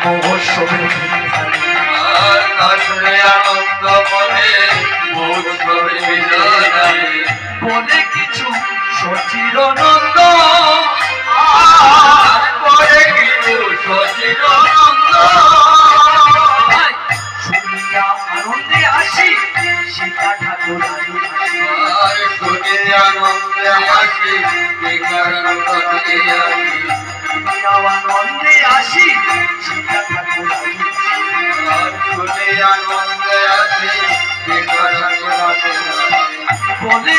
মহোৎসবে আর আসলে আনন্দ মনে মহোৎসবে বিদায় বলে কিছু সচির নন্দ আর পরে কিছু সচির নন্দ শুনিয়া আনন্দে আসি সীতা ঠাকুর আর শুনে আনন্দে হাসি আনন্দে আসি সীতা ঠাকুর আর শুনে আনন্দে হাসি বলে